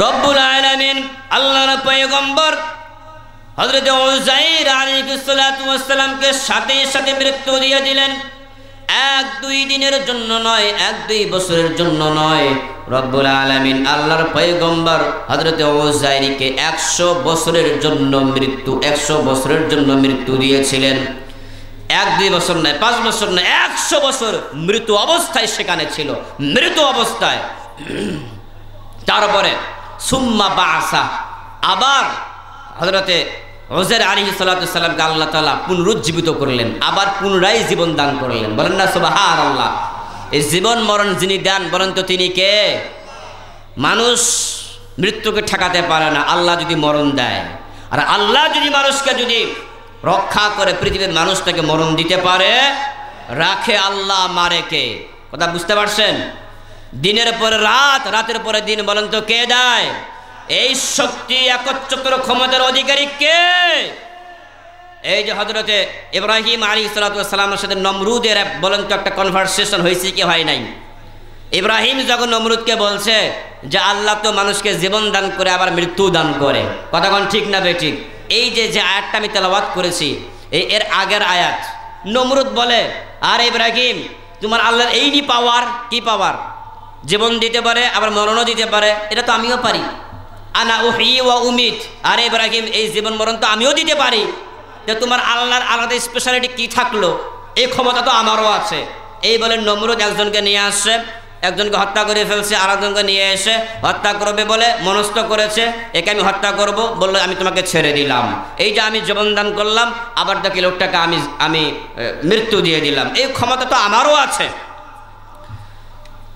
রব্বুল আলামিন আল্লাহর পয়গম্বর হযরত উযাইর আলাইহিস সালাতু ওয়াস সালামকে সাথে সাথে মৃত্যু দিয়ে দিলেন। 1-2 দিনের জন্য নয়, 1-2 বছরের জন্য নয়, রব্বুল আলামিন আল্লাহর পয়গম্বর হযরত উযাইরকে 100 বছরের জন্য মৃত্যু দিয়েছিলেন। 1-2 বছর নয়, 5 বছর নয়, 100 বছর মৃত অবস্থায় সেখানে ছিল, মৃত অবস্থায়। তারপরে সুম্মা বাসা, আবার হযরতে উযাইর আলাইহিস সালাতু ওয়াস সালামকে আল্লাহ তাআলা পুনরুজ্জীবিত করলেন, আবার পুনরায় জীবন দান করলেন। বলেন না সুবহানাল্লাহ। এই জীবন মরণ যিনি দেন বলেন তো তিনি কে? মানুষ মৃত্যুকে ঠেকাতে পারে না, আল্লাহ যদি মরণ দেয়। আর আল্লাহ যদি মানুষকে যদি রক্ষা করে, পৃথিবীর মানুষটাকে মরণ দিতে পারে, রাখে আল্লাহ, মারে কে? কথা বুঝতে পারছেন? দিনের পরে রাত, রাতের পরে দিন, বলেন তো কে দেয়? এই শক্তি একচ্ছত্র ক্ষমতার অধিকারী কে? এই যে হযরতে ইব্রাহিম আলাইহিস সালাতু ওয়াস সালামের সাথে নমরুদের বলেন তো একটা কনভারসেশন হয়েছে কি হয় নাই? ইব্রাহিম যখন নমরুদকে বলছে যে আল্লাহ তো মানুষকে জীবন দান করে আবার মৃত্যু দান করে, কথা কোন ঠিক না বেঠিক? এই যে আয়াতটা আমি তেলাওয়াত করেছি, এর আগের আয়াত। নমরুদ বলে, আর ইব্রাহিম তোমার আল্লাহর এই নি পাওয়ার, কি পাওয়ার? জীবন দিতে পারে আবার মরণও দিতে পারে, এটা তো আমিও পারি। আনা উহয়ি ওয়া উমিত, আরে ইব্রাহিম এই জীবন মরণ তো আমিও দিতে পারি, যে তোমার আল্লাহর আলাদা স্পেশালিটি কি থাকলো? এই ক্ষমতা তো আমারও আছে। এই বলে নমরুদ একজনকে নিয়ে আসছে, একজনকে হত্যা করে ফেলছে, আরেকজনকে নিয়ে এসে হত্যা করবে বলে মনস্থ করেছে, একে আমি হত্যা করব, বললো আমি তোমাকে ছেড়ে দিলাম। এই যে আমি জীবন দান করলাম, আবার দেখি লোকটাকে আমি মৃত্যু দিয়ে দিলাম, এই ক্ষমতা তো আমারও আছে।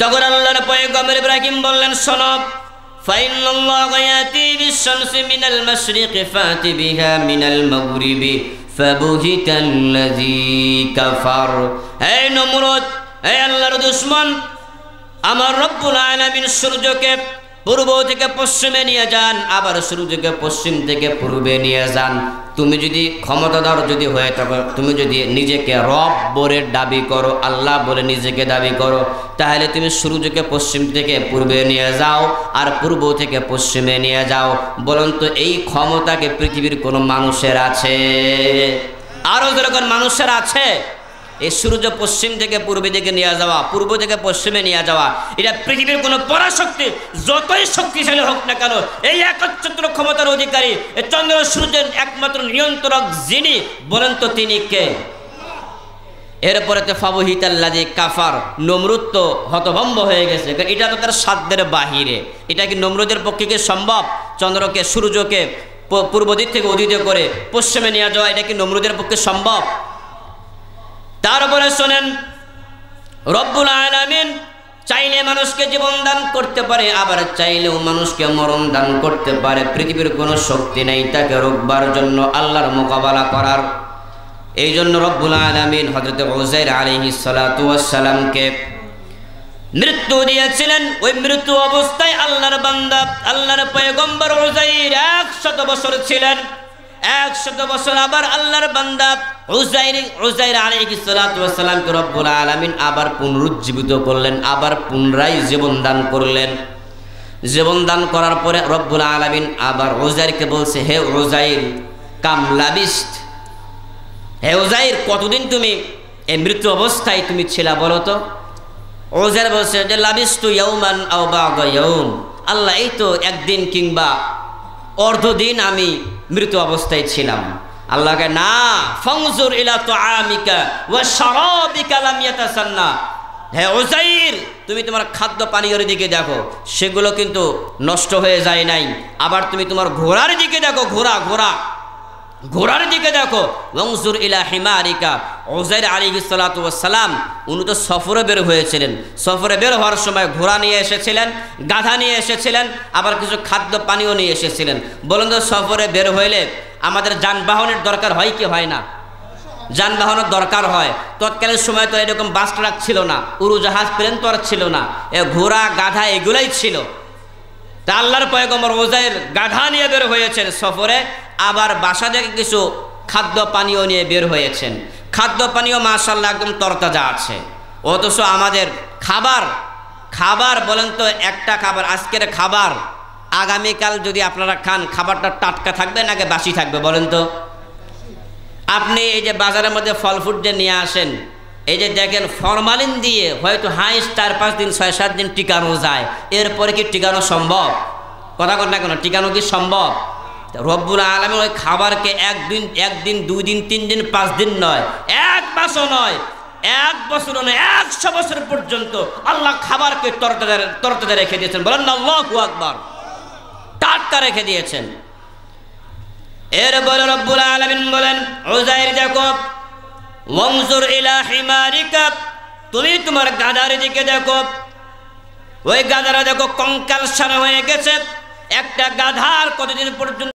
তখন আল্লাহর পয়গম্বর ইব্রাহিম বললেন, শোনো, ফাইনাল্লাহু ইয়াতি বিশ-শামসি মিনাল মাশরিকি ফাতি বিহা মিনাল মাগরিবি ফাবুহিতাল্লাযী কাফার। হে নমরুদ, হে আল্লাহর দুশমন, আমার রব্বুল আলামিন সূর্যকে পূর্ব থেকে পশ্চিমে নিয়ে যান, আবার সূর্যকে পশ্চিম থেকে পূর্বে নিয়ে যান। তুমি যদি ক্ষমতাধর যদি হয়ে থাকো, তুমি যদি নিজেকে রব বলে দাবি করো, আল্লাহ বলে নিজেকে দাবি করো, তাহলে তুমি সূর্যকে পশ্চিম থেকে পূর্বে নিয়ে যাও আর পূর্ব থেকে পশ্চিমে নিয়ে যাও। বলুন তো এই ক্ষমতাকে পৃথিবীর কোনো মানুষের আছে? আরও যেরকম মানুষের আছে? এই সূর্য পশ্চিম থেকে পূর্বে দিকে নিয়ে যাওয়া, পূর্ব থেকে পশ্চিমে নিয়ে যাওয়া, এটা পৃথিবীর কোনো পরাশক্তি যতই শক্তিশালী হোক না কেন, এই একচ্ছত্র ক্ষমতার অধিকারী এই চন্দ্র সূর্যের একমাত্র নিয়ন্ত্রক যিনি, বলেন তো তিনি কে? এরপরে তো ফাবুহিতাল্লাযী কাফার, নমরুদ তো হতভম্ব হয়ে গেছে, এটা তো তার সাধ্যের বাহিরে। এটা কি নমরুদের পক্ষে কি সম্ভব? চন্দ্রকে, সূর্যকে পূর্ব দিক থেকে উদিত করে পশ্চিমে নিয়ে যাওয়া, এটা কি নমরুদের পক্ষে সম্ভব? তারপরে শোনেন, রব্বুল আলামিন চাইলে মানুষকে জীবন দান করতে পারে, আবার চাইলেও মানুষকে মরণ দান করতে পারে। পৃথিবীর কোনো শক্তি নেই তাকে রোকবার জন্য, আল্লাহর মোকাবেলা করার। এই জন্য রব্বুল আলামিন হযরত উযাইর আলাইহিস সালাতু ওয়াস সালামকে মৃত্যু দিয়েছিলেন। ওই মৃত্যু অবস্থায় আল্লাহর বান্দা, আল্লাহর পয়গম্বর উযাইর 100 বছর ছিলেন। 100 বছর আবার আল্লাহর বান্দা উযাইর আলাইহিস সালাতু ওয়াস সালামকে রব্বুল আলামিন আবার পুনরুজ্জীবিত করলেন, আবার পুনরায় জীবন দান করলেন। জীবন দান করার পরে রব্বুল আলামিন আবার উযাইরকে বলছে, হে উযাইর কাম লাবিস্ত, হে উযাইর কতদিন তুমি এই মৃত্যু অবস্থায় তুমি ছিলা বলো তো? উযাইর বলছে যে লাবিস্তু ইয়াওমান আও বা'দা ইয়াওম, আল্লাহ এই তো একদিন কিংবা অর্ধদিন আমি মৃত অবস্থায় ছিলাম। আল্লাহকে না, ফানজুর ইলা তুআমিকা ওয়া শারাবিকা লাম ইয়াতাসান্না, হে উযাইর তুমি তোমার খাদ্য পানীয়ের দিকে দেখো, সেগুলো কিন্তু নষ্ট হয়ে যায় নাই। আবার তুমি তোমার ঘোড়ার দিকে দেখো, ঘোড়ার দিকে দেখো। ওয়ানজুর ইলা হিমারিকা, উযাইর আলাইহিস সালাতু ওয়াস সালাম উনি তো সফরে বের হয়েছিলেন। সফরে বের হওয়ার সময় ঘোড়া নিয়ে এসেছিলেন, গাধা নিয়ে এসেছিলেন, আবার কিছু খাদ্য পানীয় নিয়ে এসেছিলেন। বলুন তো সফরে বের হইলে আমাদের যানবাহনের দরকার হয় কি হয় না? যানবাহনের দরকার হয়। তৎকালীন সময় তো এরকম বাস ট্রাক ছিল না, উড়োজাহাজ প্লেন তো আর ছিল না, এ ঘোড়া গাধা এগুলাই ছিল। তা আল্লাহর পয়গম্বর উযাইর গাধা নিয়ে বের হয়েছেন সফরে, আবার বাসা থেকে কিছু খাদ্য পানীয় নিয়ে বের হয়েছেন। খাদ্য পানীয় মাশাআল্লাহ একদম তরতাজা আছে, অথচ আমাদের খাবার বলেন তো, একটা খাবার, আজকের খাবার আগামীকাল যদি আপনারা খান, খাবারটা টাটকা থাকবে নাকি বাসি থাকবে বলেন তো? আপনি এই যে বাজারের মধ্যে ফল ফ্রুট যে নিয়ে আসেন, এই যে দেখেন ফরমালিন দিয়ে হয়তো হাইস্ট 4-5 দিন 6-7 দিন টিকানো যায়, এরপরে কি টিকানো সম্ভব? কথা কন না কেন, টিকানো কি সম্ভব? রব্বুল আলামিন ওই খাবারকে একদিন 2 দিন 3 দিন 5 দিন নয়, 1 মাসও নয়, 1 বছরও নয়, 100 বছর পর্যন্ত আল্লাহ খাবারকে তরতাজা রেখে দিয়েছেন। বলেন না আল্লাহু আকবার। টাটকা রেখে দিয়েছেন। এরপরে রব্বুল আলামিন বলেন, উযাইর দেখো, ওয়ানজুর ইলা হিমারিকা, তুমি তোমার গাধার দিকে দেখো, ওই গাধারা দেখো কঙ্কাল সারা হয়ে গেছে। একটা গাধার কতদিন পর্যন্ত